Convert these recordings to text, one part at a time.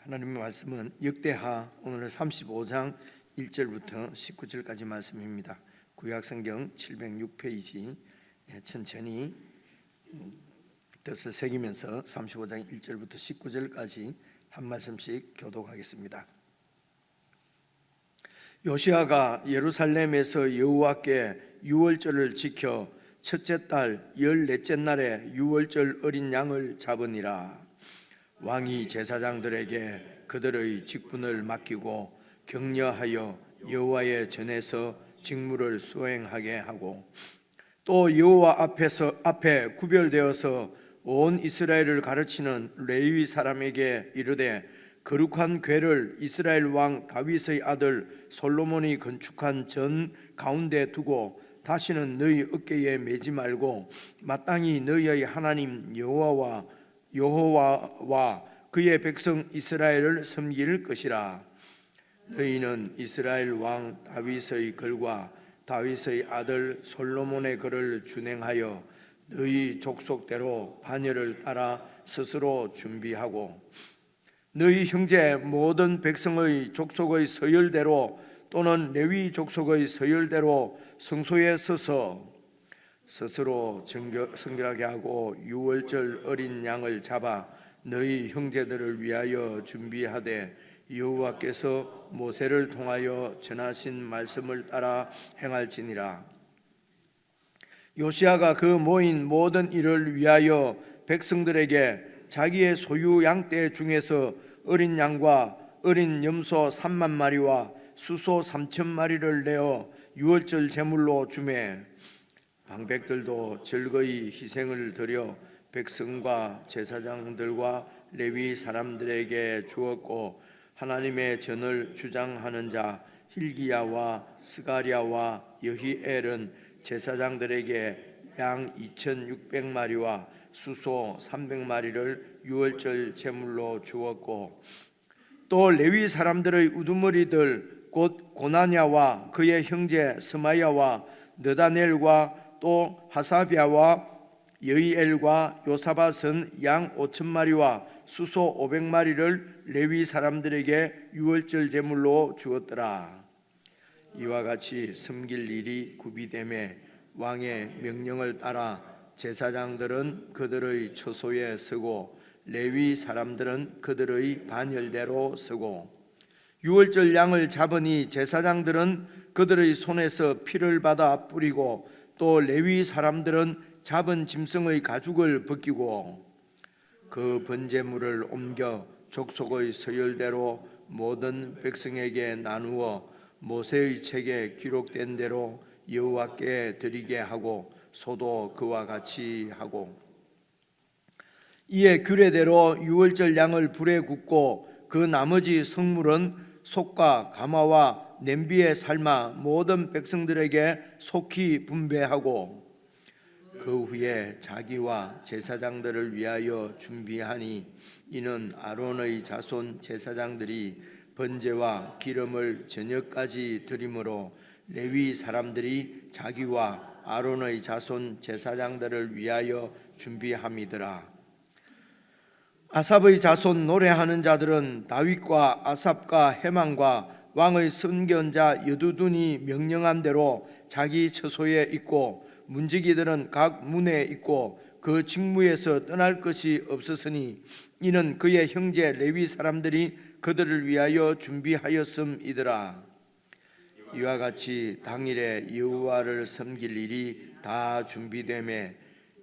하나님의 말씀은 역대하 오늘 35장 1절부터 19절까지 말씀입니다. 구약성경 706페이지 천천히 뜻을 새기면서 35장 1절부터 19절까지 한 말씀씩 교독하겠습니다. 요시야가 예루살렘에서 여호와께 유월절을 지켜 첫째 달 14째 날에 유월절 어린 양을 잡으니라. 왕이 제사장들에게 그들의 직분을 맡기고 격려하여 여호와의 전에서 직무를 수행하게 하고, 또 여호와 앞에 구별되어서 온 이스라엘을 가르치는 레위 사람에게 이르되, 거룩한 궤를 이스라엘 왕 다윗의 아들 솔로몬이 건축한 전 가운데 두고 다시는 너희 어깨에 매지 말고 마땅히 너희의 하나님 여호와와 그의 백성 이스라엘을 섬길 것이라. 너희는 이스라엘 왕 다윗의 글과 다윗의 아들 솔로몬의 글을 준행하여 너희 족속대로 반열을 따라 스스로 준비하고, 너희 형제 모든 백성의 족속의 서열대로 또는 레위 족속의 서열대로 성소에 서서 스스로 성결하게 하고 유월절 어린 양을 잡아 너희 형제들을 위하여 준비하되, 여호와께서 모세를 통하여 전하신 말씀을 따라 행할지니라. 요시야가 그 모인 모든 일을 위하여 백성들에게 자기의 소유 양떼 중에서 어린 양과 어린 염소 3만 마리와 수소 3천 마리를 내어 유월절 제물로 주매, 방백들도 즐거이 희생을 드려 백성과 제사장들과 레위 사람들에게 주었고, 하나님의 전을 주장하는 자 hil기야와 스가랴와 여히엘은 제사장들에게 양 2,600마리와 수소 300마리를 유월절 제물로 주었고, 또 레위 사람들의 우두머리들 곧 고나냐와 그의 형제 스마야와 느다넬과 또 하사비아와 여이엘과 요사밧은 양 5,000마리와 수소 500마리를 레위 사람들에게 유월절 제물로 주었더라. 이와 같이 섬길 일이 구비되매 왕의 명령을 따라 제사장들은 그들의 처소에 서고 레위 사람들은 그들의 반열대로 서고, 유월절 양을 잡으니 제사장들은 그들의 손에서 피를 받아 뿌리고, 또 레위 사람들은 잡은 짐승의 가죽을 벗기고 그 번제물을 옮겨 족속의 서열대로 모든 백성에게 나누어 모세의 책에 기록된 대로 여호와께 드리게 하고, 소도 그와 같이 하고, 이에 규례대로 유월절 양을 불에 굽고 그 나머지 성물은 솥과 가마와 냄비에 삶아 모든 백성들에게 속히 분배하고, 그 후에 자기와 제사장들을 위하여 준비하니, 이는 아론의 자손 제사장들이 번제와 기름을 저녁까지 드림으로 레위 사람들이 자기와 아론의 자손 제사장들을 위하여 준비함이더라. 아삽의 자손 노래하는 자들은 다윗과 아삽과 헤만과 왕의 선견자 여두둔이 명령한 대로 자기 처소에 있고, 문지기들은 각 문에 있고 그 직무에서 떠날 것이 없었으니, 이는 그의 형제 레위 사람들이 그들을 위하여 준비하였음이더라. 이와 같이 당일에 여호와를 섬길 일이 다 준비되매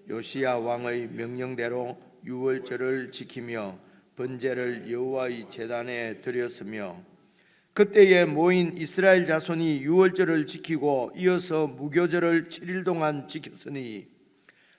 요시야 왕의 명령대로 유월절을 지키며 번제를 여호와의 제단에 드렸으며, 그때에 모인 이스라엘 자손이 유월절을 지키고 이어서 무교절을 7일 동안 지켰으니,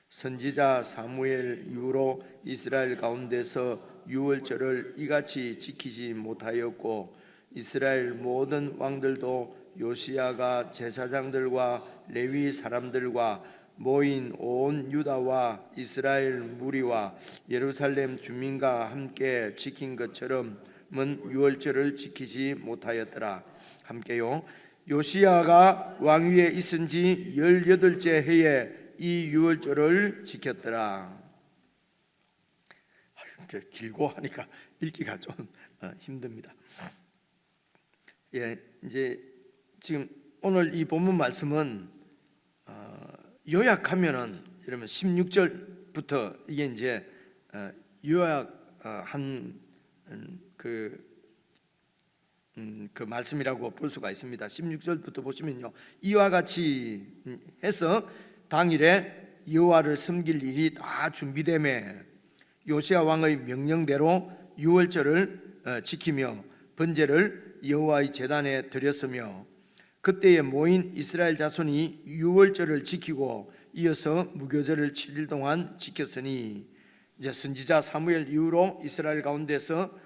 선지자 사무엘 이후로 이스라엘 가운데서 유월절을 이같이 지키지 못하였고, 이스라엘 모든 왕들도 요시야가 제사장들과 레위 사람들과 모인 온 유다와 이스라엘 무리와 예루살렘 주민과 함께 지킨 것처럼 유월절을 지키지 못하였더라. 함께요. 요시야가 왕위에 있은 지 18째 해에 이 유월절을 지켰더라. 길고 하니까 읽기가 좀 힘듭니다. 예, 이제 지금 오늘 이 본문 말씀은 요약하면은 이러면 16절부터 이게 이제 요약한 그 말씀이라고 볼 수가 있습니다. 16절부터 보시면요, 이와 같이 해서 당일에 여호와를 섬길 일이 다 준비되매 요시야 왕의 명령대로 유월절을 지키며 번제를 여호와의 제단에 드렸으며 그때에 모인 이스라엘 자손이 유월절을 지키고 이어서 무교절을 7일 동안 지켰으니, 이제 선지자 사무엘 이후로 이스라엘 가운데서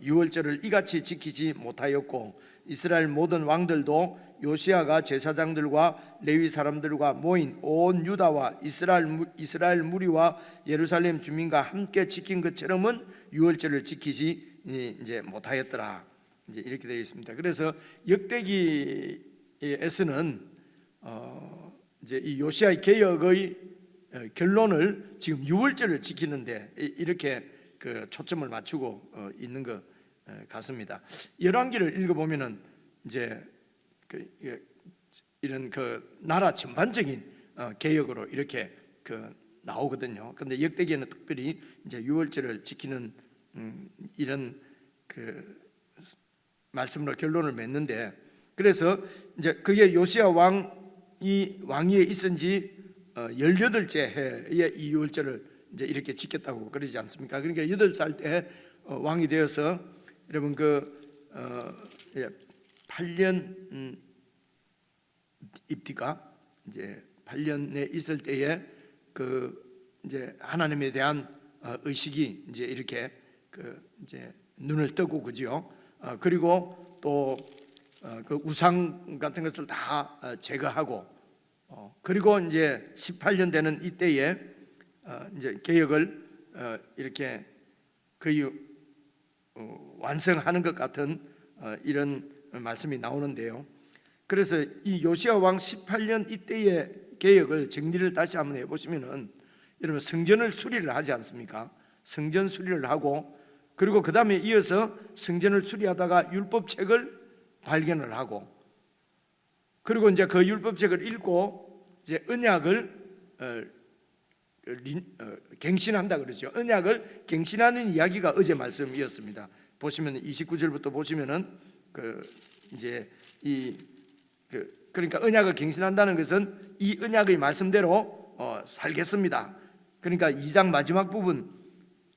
유월절을 이같이 지키지 못하였고 이스라엘 모든 왕들도 요시야가 제사장들과 레위 사람들과 모인 온 유다와 이스라엘 무리와 예루살렘 주민과 함께 지킨 것처럼은 유월절을 지키지 이제 못하였더라. 이제 이렇게 되어 있습니다. 그래서 역대기에서는 이제 이 요시야의 개혁의 결론을 지금 유월절을 지키는데 이렇게 그 초점을 맞추고 있는 것 같습니다. 열왕기를 읽어보면은 이제 이런 그 나라 전반적인 개혁으로 이렇게 나오거든요. 그런데 역대기에는 특별히 이제 유월절을 지키는 이런 그 말씀으로 결론을 맺는데, 그래서 이제 그게 요시야 왕위에 있은 지 18째 해에 이 유월절을 이제 이렇게 지켰다고 그러지 않습니까? 그러니까 8살 때 왕이 되어서 여러분 8년 입디가 이제 8년에 있을 때에 이제 하나님에 대한 의식이 이제 이렇게 이제 눈을 뜨고 그죠? 그리고 또 그 우상 같은 것을 다 제거하고 그리고 이제 18년 되는 이때에 이제 개혁을 이렇게 거의 완성하는 것 같은 이런 말씀이 나오는데요. 그래서 이 요시야 왕 18년 이때의 개혁을 정리를 다시 한번 해보시면은 여러분 성전을 수리를 하지 않습니까? 성전 수리를 하고 그리고 그 다음에 이어서 성전을 수리하다가 율법책을 발견을 하고 그리고 이제 그 율법책을 읽고 이제 언약을 갱신한다 그러죠. 언약을 갱신하는 이야기가 어제 말씀이었습니다. 보시면 29절부터 보시면은 이제 그러니까 언약을 갱신한다는 것은 이 언약의 말씀대로 살겠습니다. 그러니까 2장 마지막 부분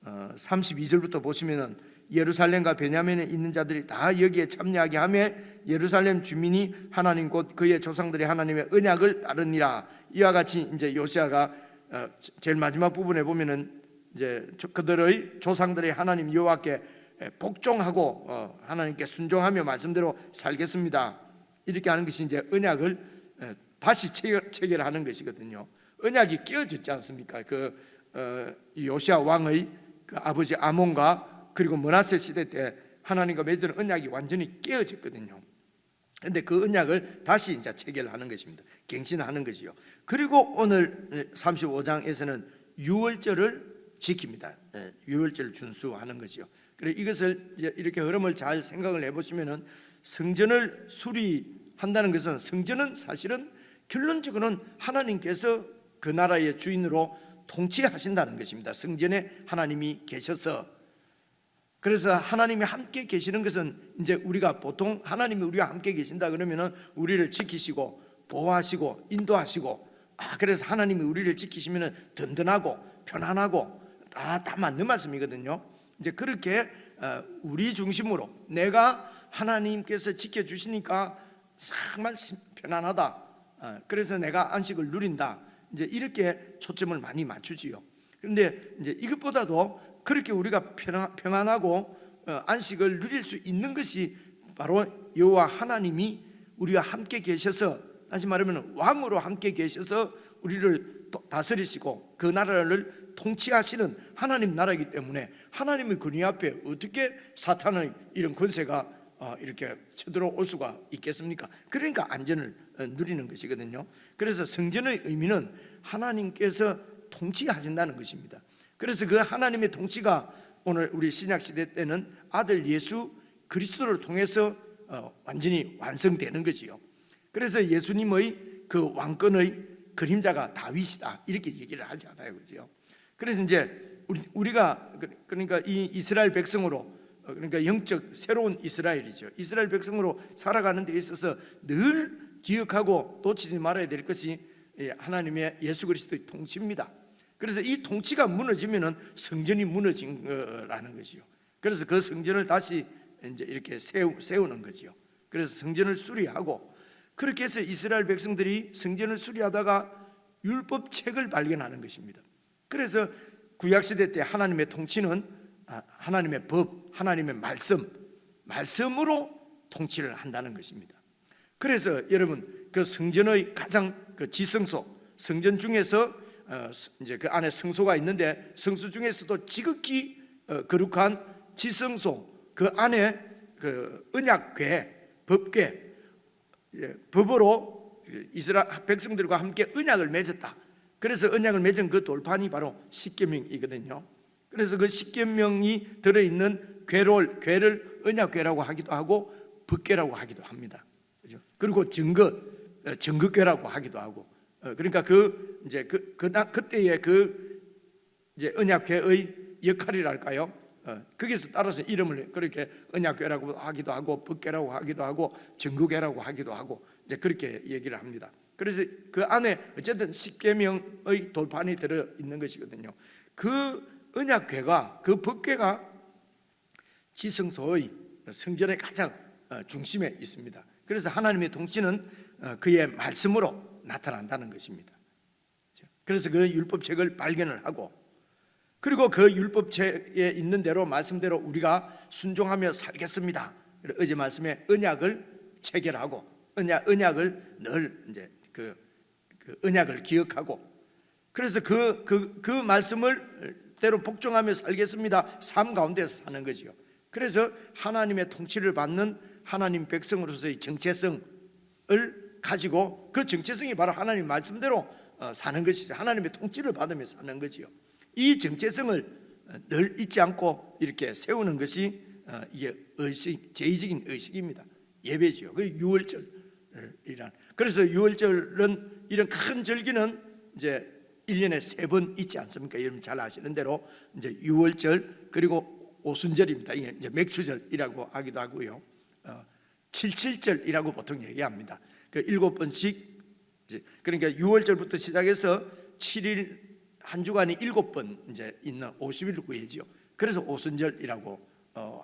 32절부터 보시면은 예루살렘과 베냐민에 있는 자들이 다 여기에 참여하게 하며 예루살렘 주민이 하나님 곧 그의 조상들의 하나님의 언약을 따르니라. 이와 같이 이제 요시야가 제일 마지막 부분에 보면은 이제 그들의 조상들의 하나님 여호와께 복종하고 하나님께 순종하며 말씀대로 살겠습니다. 이렇게 하는 것이 이제 언약을 다시 체결하는 것이거든요. 언약이 깨어졌지 않습니까? 요시야 왕의 아버지 아몬과 그리고 므낫세 시대 때 하나님과 맺은 언약이 완전히 깨어졌거든요. 그런데 그 언약을 다시 이제 체결하는 것입니다. 갱신하는 것이요. 그리고 오늘 35장에서는 유월절을 지킵니다. 유월절을 준수하는 것이요. 그래 이것을 이렇게 흐름을 잘 생각을 해보시면은 성전을 수리한다는 것은 성전은 사실은 결론적으로는 하나님께서 그 나라의 주인으로 통치하신다는 것입니다. 성전에 하나님이 계셔서 그래서 하나님이 함께 계시는 것은 이제 우리가 보통 하나님이 우리와 함께 계신다 그러면은 우리를 지키시고 보호하시고 인도하시고 그래서 하나님이 우리를 지키시면은 든든하고 편안하고 다 맞는 말씀이거든요. 이제 그렇게 우리 중심으로 내가 하나님께서 지켜주시니까 정말 편안하다. 그래서 내가 안식을 누린다. 이제 이렇게 초점을 많이 맞추지요. 그런데 이제 이것보다도 그렇게 우리가 평안하고 안식을 누릴 수 있는 것이 바로 여호와 하나님이 우리와 함께 계셔서, 다시 말하면 왕으로 함께 계셔서 우리를 다스리시고 그 나라를 통치하시는 하나님 나라이기 때문에 하나님의 권위 앞에 어떻게 사탄의 이런 권세가 이렇게 쳐들어올 수가 있겠습니까? 그러니까 안전을 누리는 것이거든요. 그래서 성전의 의미는 하나님께서 통치하신다는 것입니다. 그래서 그 하나님의 통치가 오늘 우리 신약 시대 때는 아들 예수 그리스도를 통해서 완전히 완성되는 거지요. 그래서 예수님의 그 왕권의 그림자가 다윗이다 이렇게 얘기를 하지 않아요, 그죠? 그래서 이제 우리가 그러니까 이 이스라엘 백성으로 그러니까 영적 새로운 이스라엘이죠. 이스라엘 백성으로 살아가는 데 있어서 늘 기억하고 놓치지 말아야 될 것이 하나님의 예수 그리스도의 통치입니다. 그래서 이 통치가 무너지면은 성전이 무너진 거라는 것이요. 그래서 그 성전을 다시 이제 이렇게 세우는 거지요. 그래서 성전을 수리하고, 그렇게 해서 이스라엘 백성들이 성전을 수리하다가 율법책을 발견하는 것입니다. 그래서 구약 시대 때 하나님의 통치는 하나님의 법, 하나님의 말씀으로 통치를 한다는 것입니다. 그래서 여러분 그 성전의 가장 그 지성소, 성전 중에서 이제 그 안에 성소가 있는데 성소 중에서도 지극히 거룩한 지성소, 그 안에 그 언약궤, 법궤, 법으로 이스라엘 백성들과 함께 언약을 맺었다. 그래서 언약을 맺은 그 돌판이 바로 십계명이거든요. 그래서 그 십계명이 들어있는 궤를 언약궤라고 하기도 하고 법궤라고 하기도 합니다. 그죠? 그리고 증거궤라고 하기도 하고. 그러니까 그때의 이제 언약궤의 역할이랄까요? 거기서 따라서 이름을 그렇게 언약궤라고 하기도 하고 법궤라고 하기도 하고 증거궤라고 하기도 하고 이제 그렇게 얘기를 합니다. 그래서 그 안에 어쨌든 십계명의 돌판이 들어 있는 것이거든요. 그 언약궤가, 그 법궤가 지성소의 성전의 가장 중심에 있습니다. 그래서 하나님의 통치는 그의 말씀으로 나타난다는 것입니다. 그래서 그 율법책을 발견을 하고, 그리고 그 율법책에 있는 대로 말씀대로 우리가 순종하며 살겠습니다. 어제 말씀에 언약을 체결하고 언약을 늘 이제 그 언약을 기억하고, 그래서 그 말씀을 대로 복종하며 살겠습니다. 삶 가운데서 사는 거지요. 그래서 하나님의 통치를 받는 하나님 백성으로서의 정체성을 가지고, 그 정체성이 바로 하나님 말씀대로 사는 것이죠. 하나님의 통치를 받으며 사는 거지요. 이 정체성을 늘 잊지 않고 이렇게 세우는 것이 이게 제의적인 의식입니다. 예배지요. 그 유월절이란. 그래서 유월절은, 이런 큰 절기는 이제 1년에 3번 있지 않습니까? 여러분 잘 아시는 대로 이제 유월절, 그리고 오순절입니다. 이게 이제 맥추절이라고 하기도 하고요. 77절이라고 보통 얘기합니다. 그 7번씩, 그러니까 유월절부터 시작해서 7일 한 주간이 7번 이제 있는 50일 구예지요. 그래서 오순절이라고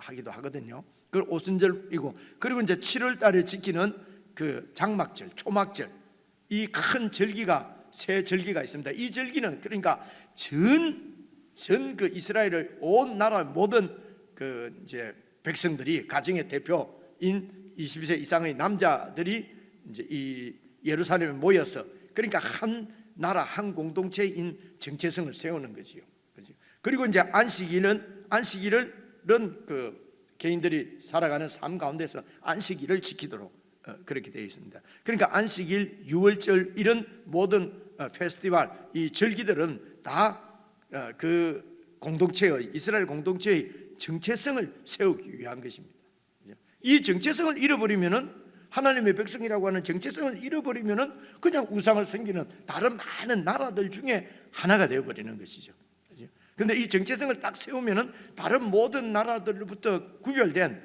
하기도 하거든요. 그 오순절이고, 그리고 이제 7월 달에 지키는 그 장막절, 초막절, 이 큰 절기가 세 절기가 있습니다. 이 절기는 그러니까 전 그 이스라엘을 온 나라 모든 그 이제 백성들이, 가정의 대표인 22세 이상의 남자들이 이제 이 예루살렘에 모여서, 그러니까 한 나라 한 공동체인 정체성을 세우는 거지요. 그리고 이제 안식일은 그 개인들이 살아가는 삶 가운데서 안식일을 지키도록 그렇게 되어 있습니다. 그러니까 안식일, 유월절, 이런 모든 페스티벌, 이 절기들은 다 그 공동체의, 이스라엘 공동체의 정체성을 세우기 위한 것입니다. 이 정체성을 잃어버리면은, 하나님의 백성이라고 하는 정체성을 잃어버리면은 그냥 우상을 섬기는 다른 많은 나라들 중에 하나가 되어버리는 것이죠. 그런데 이 정체성을 딱 세우면은 다른 모든 나라들로부터 구별된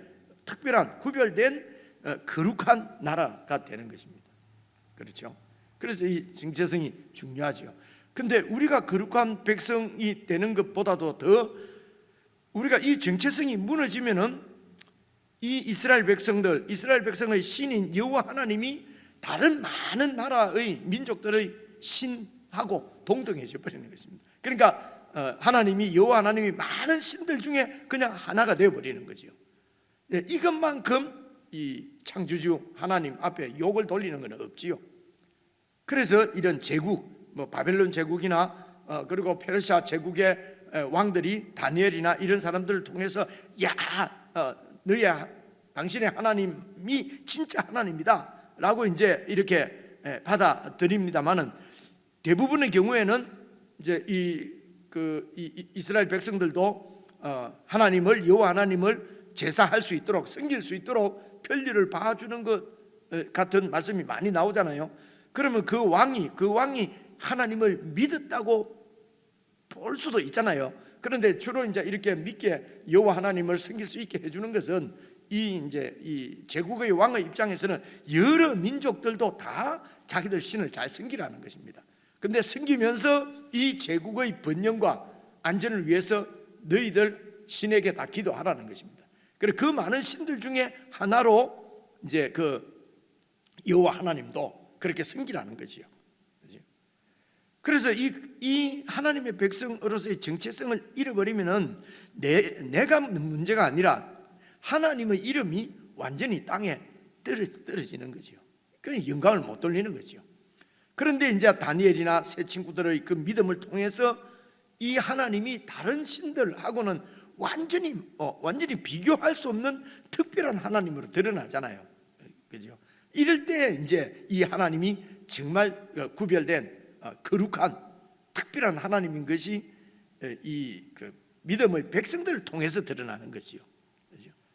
거룩한 나라가 되는 것입니다. 그렇죠? 그래서 이 정체성이 중요하죠. 근데 우리가 거룩한 백성이 되는 것보다도 더, 우리가 이 정체성이 무너지면은 이 이스라엘 백성의 신인 여호와 하나님이 다른 많은 나라의 민족들의 신하고 동등해져 버리는 것입니다. 그러니까 하나님이, 여호와 하나님이 많은 신들 중에 그냥 하나가 되어 버리는 거죠. 이것만큼 이 창조주 하나님 앞에 욕을 돌리는 건 없지요. 그래서 이런 제국, 뭐 바벨론 제국이나 그리고 페르시아 제국의 왕들이 다니엘이나 이런 사람들을 통해서 당신의 하나님이 진짜 하나님이다 라고 이제 이렇게 받아들입니다만은, 대부분의 경우에는 이제 이스라엘 백성들도 하나님을, 여호와 하나님을 제사할 수 있도록, 섬길 수 있도록 편리를 봐주는 것 같은 말씀이 많이 나오잖아요. 그러면 그 왕이 하나님을 믿었다고 볼 수도 있잖아요. 그런데 주로 이제 이렇게 믿게 여호와 하나님을 섬길 수 있게 해주는 것은 이 제국의 왕의 입장에서는 여러 민족들도 다 자기들 신을 잘 섬기라는 것입니다. 근데 섬기면서 이 제국의 번영과 안전을 위해서 너희들 신에게 다 기도하라는 것입니다. 그리고 그 많은 신들 중에 하나로 이제 그 여호와 하나님도 그렇게 섬기라는 거지요. 그래서 이 하나님의 백성으로서의 정체성을 잃어버리면은 내가 문제가 아니라 하나님의 이름이 완전히 땅에 떨어지는 거죠. 그러니 영광을 못 돌리는 거죠. 그런데 이제 다니엘이나 새 친구들의 그 믿음을 통해서 이 하나님이 다른 신들하고는 완전히 비교할 수 없는 특별한 하나님으로 드러나잖아요. 그죠? 이럴 때 이제 이 하나님이 정말 구별된 거룩한 특별한 하나님인 것이 이 믿음의 백성들을 통해서 드러나는 것이요.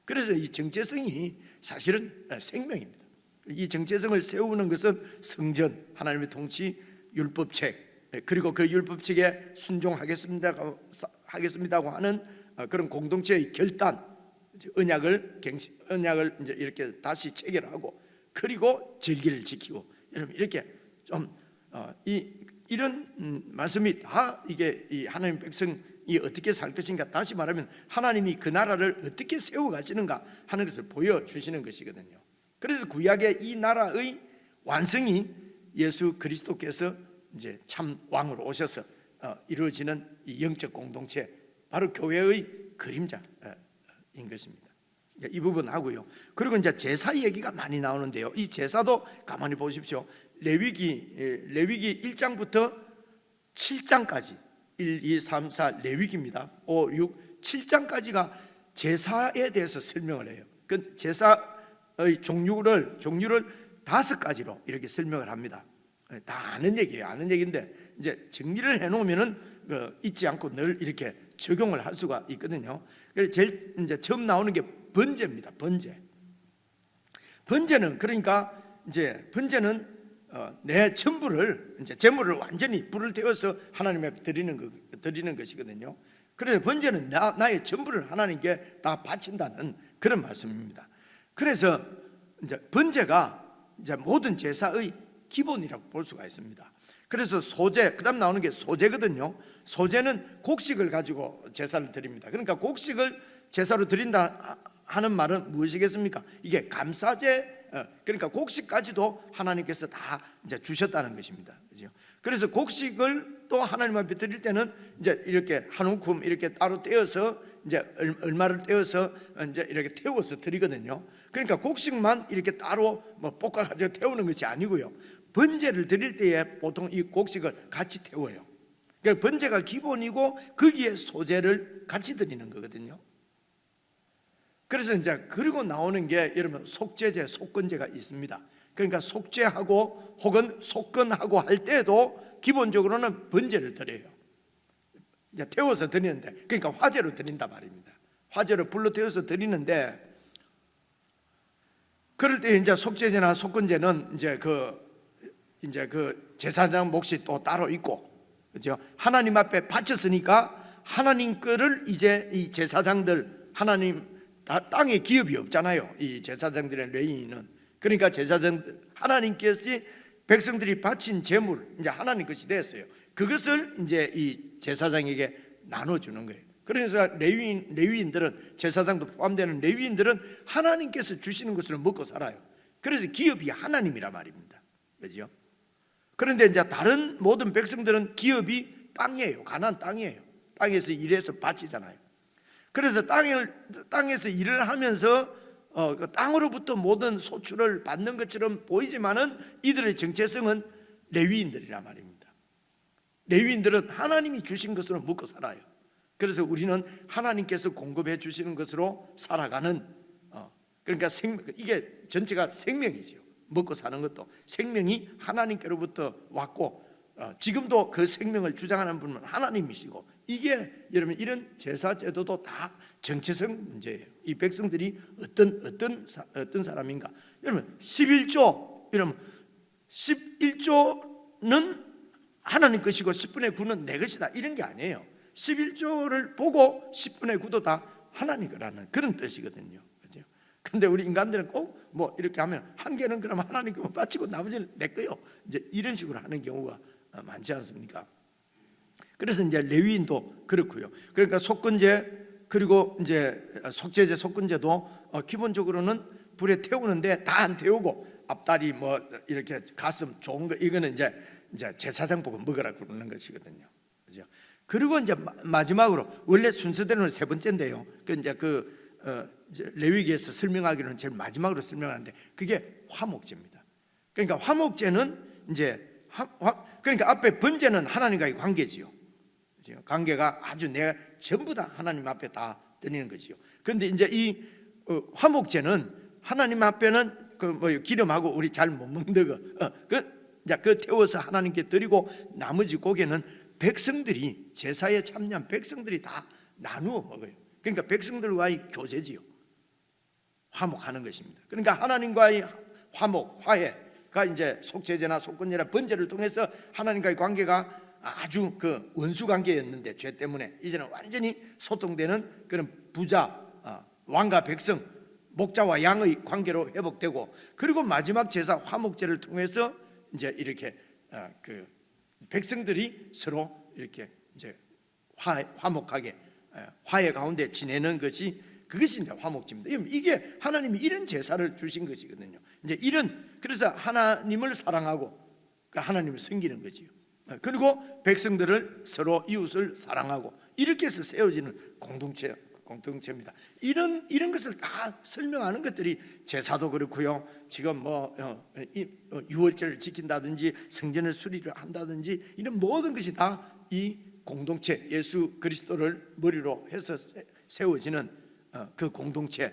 그래서 이 정체성이 사실은 생명입니다. 이 정체성을 세우는 것은 성전, 하나님의 통치, 율법책, 그리고 그 율법책에 순종하겠습니다고 하는 그런 공동체의 결단, 언약을 이제 이렇게 다시 체결하고, 그리고 절기를 지키고, 여러분 이렇게 좀 이런 말씀이 다 이게 이 하나님 백성이 어떻게 살 것인가, 다시 말하면 하나님이 그 나라를 어떻게 세워 가시는가 하는 것을 보여주시는 것이거든요. 그래서 구약의 이 나라의 완성이 예수 그리스도께서 이제 참 왕으로 오셔서 이루어지는 이 영적 공동체, 바로 교회의 그림자인 것입니다. 이 부분 하고요. 그리고 이제 제사 얘기가 많이 나오는데요. 이 제사도 가만히 보십시오. 레위기 1장부터 7장까지 1, 2, 3, 4 레위기입니다. 5, 6, 7장까지가 제사에 대해서 설명을 해요. 그 제사의 종류를 5가지로 이렇게 설명을 합니다. 다 아는 얘기예요. 아는 얘기인데 이제 정리를 해놓으면은 잊지 않고 늘 이렇게 적용을 할 수가 있거든요. 그래서 제일 이제 처음 나오는 게 번제입니다. 번제는 그러니까 이제 번제는 내 전부를, 이제 제물을 완전히 불을 태워서 하나님 앞에 드리는 것이거든요. 그래서 번제는 나의 전부를 하나님께 다 바친다는 그런 말씀입니다. 그래서 이제 번제가 이제 모든 제사의 기본이라고 볼 수가 있습니다. 그래서 소제, 그다음 나오는 게 소제거든요. 소제는 곡식을 가지고 제사를 드립니다. 그러니까 곡식을 제사로 드린다 하는 말은 무엇이겠습니까? 이게 감사제, 그러니까 곡식까지도 하나님께서 다 이제 주셨다는 것입니다. 그죠? 그래서 곡식을 또 하나님 앞에 드릴 때는 이제 이렇게 한 움큼 이렇게 따로 떼어서 이제 얼마를 떼어서 이제 이렇게 태워서 드리거든요. 그러니까 곡식만 이렇게 따로 뭐 볶아 가지고 태우는 것이 아니고요. 번제를 드릴 때에 보통 이 곡식을 같이 태워요. 그러니까 번제가 기본이고 거기에 소제를 같이 드리는 거거든요. 그래서 이제 그리고 나오는 게 여러분 속죄제, 속건제가 있습니다. 그러니까 속죄하고 혹은 속건하고 할 때도 기본적으로는 번제를 드려요. 이제 태워서 드리는데, 그러니까 화제로 드린단 말입니다. 화제로 불로 태워서 드리는데, 그럴 때 이제 속죄제나 속건제는 이제 그 제사장 몫이 또 따로 있고, 그렇죠? 하나님 앞에 바쳤으니까 하나님 거를 이제 이 제사장들, 하나님 땅에 기업이 없잖아요. 이 제사장들의 레위인은. 그러니까 제사장 하나님께서 백성들이 바친 제물, 이제 하나님 것이 됐어요. 그것을 이제 이 제사장에게 나눠주는 거예요. 그래서 레위인들은, 제사장도 포함되는 레위인들은 하나님께서 주시는 것으로 먹고 살아요. 그래서 기업이 하나님이란 말입니다. 그렇죠? 그런데 이제 다른 모든 백성들은 기업이 땅이에요. 가나안 땅이에요. 땅에서 일해서 바치잖아요. 그래서 땅에서 일을 하면서 그 땅으로부터 모든 소출을 받는 것처럼 보이지만은 이들의 정체성은 레위인들이란 말입니다. 레위인들은 하나님이 주신 것으로 먹고 살아요. 그래서 우리는 하나님께서 공급해 주시는 것으로 살아가는, 그러니까 이게 전체가 생명이죠. 먹고 사는 것도 생명이 하나님께로부터 왔고, 지금도 그 생명을 주장하는 분은 하나님이시고, 이게 여러분 이런 제사 제도도 다 정체성 문제예요. 이 백성들이 어떤 사람인가? 여러분 11조, 여러분 11조는 하나님 것이고 10분의 9는 내 것이다, 이런 게 아니에요. 11조를 보고 10분의 9도 다 하나님 거라는 그런 뜻이거든요. 그죠? 근데 우리 인간들은 꼭 뭐 이렇게 하면 한 개는 그럼 하나님 것만 바치고 나머지는 내 거요, 이제 이런 식으로 하는 경우가 많지 않습니까? 그래서 이제 레위인도 그렇고요. 그러니까 속건제, 그리고 이제 속죄제, 속건제도 기본적으로는 불에 태우는데 다 안 태우고 앞다리 뭐 이렇게 가슴 좋은 거, 이거는 이제 제사장 보고 먹으라 그러는 것이거든요. 그죠? 그리고 이제 마지막으로, 원래 순서대로는 세 번째인데요. 그 이제 이제 레위기에서 설명하기로는 제일 마지막으로 설명하는데, 그게 화목제입니다. 그러니까 화목제는 이제 그러니까 앞에 번제는 하나님과의 관계지요. 관계가 아주 내가 전부 다 하나님 앞에 다 드리는 거지요. 그런데 이제 이 화목제는 하나님 앞에는 그 뭐 기름하고 우리 잘 못 먹는 거, 그 태워서 하나님께 드리고, 나머지 고기는 백성들이, 제사에 참여한 백성들이 다 나누어 먹어요. 그러니까 백성들과의 교제지요. 화목하는 것입니다. 그러니까 하나님과의 화목, 화해가 이제 속죄제나 속건제나 번제를 통해서 하나님과의 관계가 아주 그 원수 관계였는데, 죄 때문에 이제는 완전히 소통되는 그런 부자, 왕과 백성, 목자와 양의 관계로 회복되고, 그리고 마지막 제사 화목제를 통해서 이제 이렇게 그 백성들이 서로 이렇게 이제 화목하게 화해 가운데 지내는 것이, 그것이 이제 화목제입니다. 이게 하나님이 이런 제사를 주신 것이거든요. 이제 그래서 하나님을 사랑하고 하나님을 섬기는 거지요. 그리고 백성들을, 서로 이웃을 사랑하고, 이렇게 해서 세워지는 공동체입니다. 이런 것을 다 설명하는 것들이 제사도 그렇고요. 지금 뭐 유월절을 지킨다든지 성전을 수리를 한다든지, 이런 모든 것이 다 이 공동체, 예수 그리스도를 머리로 해서 세워지는 그 공동체를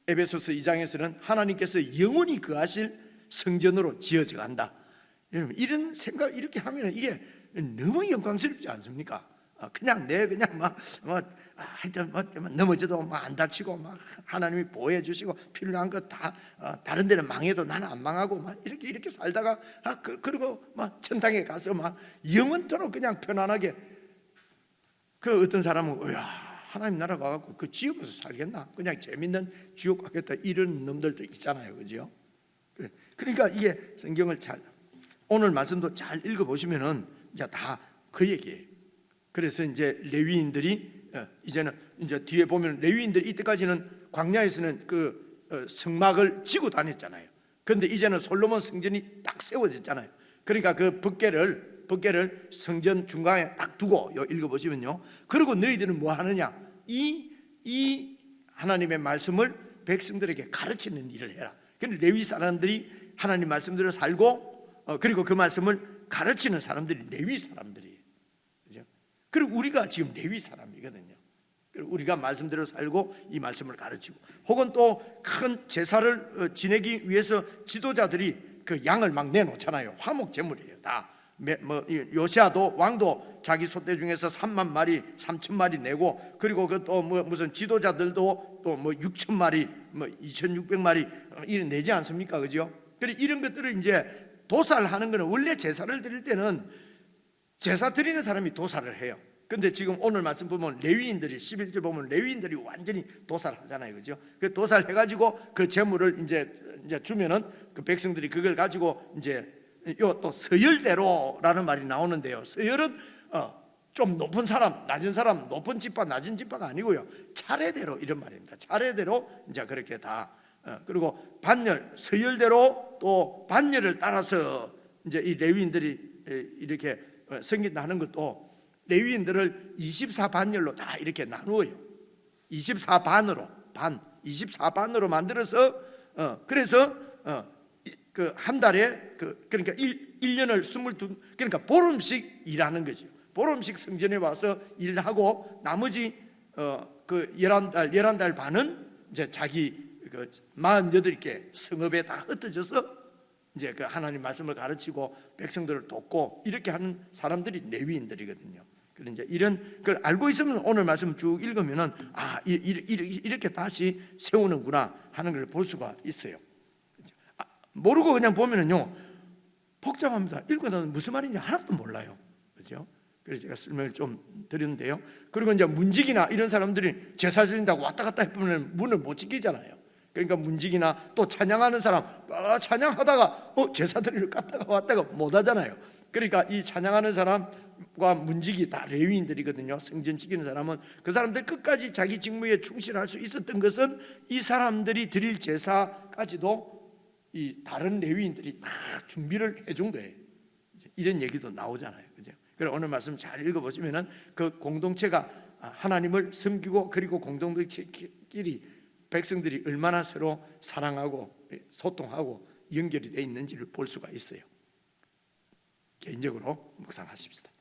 에베소서 2장에서는 하나님께서 영원히 거하실 성전으로 지어져 간다. 여러분 이런 생각, 이렇게 하면 이게 너무 영광스럽지 않습니까? 그냥 하여튼 넘어져도 안 다치고, 하나님이 보호해 주시고, 필요한 거 다, 다른 데는 망해도 나는 안 망하고, 이렇게 살다가 그리고 천당에 가서 영원토록 그냥 편안하게, 그 어떤 사람은 하나님 나라 가갖고 그 지옥에서 살겠나, 그냥 재밌는 지옥 가겠다, 이런 놈들도 있잖아요. 그죠? 그러니까 이게 성경을 오늘 말씀도 잘 읽어보시면은 이제 다 그 얘기예요. 그래서 이제 레위인들이 이제는 이제 뒤에 보면 레위인들이 이때까지는 광야에서는 그 성막을 지고 다녔잖아요. 그런데 이제는 솔로몬 성전이 딱 세워졌잖아요. 그러니까 그 법궤를 성전 중간에 딱 두고 읽어보시면요. 그리고 너희들은 뭐 하느냐? 이 하나님의 말씀을 백성들에게 가르치는 일을 해라. 그런데 레위 사람들이 하나님 말씀대로 살고, 그리고 그 말씀을 가르치는 사람들이 레위 사람들이에요. 그리고 우리가 지금 레위 사람이거든요. 우리가 말씀대로 살고 이 말씀을 가르치고, 혹은 또 큰 제사를 지내기 위해서 지도자들이 그 양을 막 내놓잖아요. 화목 제물이에요. 다 요시아도, 왕도 자기 소떼 중에서 3만 마리, 3천 마리 내고, 그리고 그 또 무슨 지도자들도 또 6천 마리, 2,600마리 이런 내지 않습니까? 그죠? 그래 이런 것들을 이제 도살하는 거는, 원래 제사를 드릴 때는 제사 드리는 사람이 도살을 해요. 근데 지금 오늘 말씀 보면 레위인들이, 11절 보면 레위인들이 완전히 도살하잖아요. 그죠? 그 도살해가지고 그 제물을 이제 주면은 그 백성들이 그걸 가지고 이제 또 서열대로라는 말이 나오는데요. 서열은 좀 높은 사람, 낮은 사람, 높은 지파, 낮은 지파가 아니고요. 차례대로, 이런 말입니다. 차례대로 이제 그렇게 다, 그리고 반열, 서열대로 또 반열을 따라서 이제 이 레위인들이 이렇게 섬긴다 하는 것도, 레위인들을 24반열로 다 이렇게 나누어요. 24반으로 만들어서, 그래서 그 한 달에 그러니까 1년을 22, 그러니까 보름씩 일하는 거죠. 보름씩 성전에 와서 일하고, 나머지 그 11달 반은 이제 자기 그 48개 성읍에 다 흩어져서 이제 그 하나님 말씀을 가르치고 백성들을 돕고 이렇게 하는 사람들이 레위인들이거든요. 그런 이제 이런 걸 알고 있으면 오늘 말씀 쭉 읽으면은 이렇게 다시 세우는구나 하는 걸 볼 수가 있어요. 모르고 그냥 보면은요 복잡합니다. 읽어도 무슨 말인지 하나도 몰라요. 그렇죠? 그래서 제가 설명을 좀 드렸는데요. 그리고 이제 문지기나 이런 사람들이 제사 드린다고 왔다 갔다 해보면 문을 못 지키잖아요. 그러니까 문지기나 또 찬양하는 사람 찬양하다가 제사 드리러 갔다가 왔다가 못 하잖아요. 그러니까 이 찬양하는 사람과 문지기 다 레위인들이거든요. 성전 지키는 사람은 그 사람들 끝까지 자기 직무에 충실할 수 있었던 것은 이 사람들이 드릴 제사까지도 이 다른 레위인들이 다 준비를 해준 거예요. 이런 얘기도 나오잖아요. 그죠? 그래서 오늘 말씀 잘 읽어보시면은 그 공동체가 하나님을 섬기고 그리고 공동체끼리 백성들이 얼마나 서로 사랑하고 소통하고 연결이 돼 있는지를 볼 수가 있어요. 개인적으로 묵상하십시다.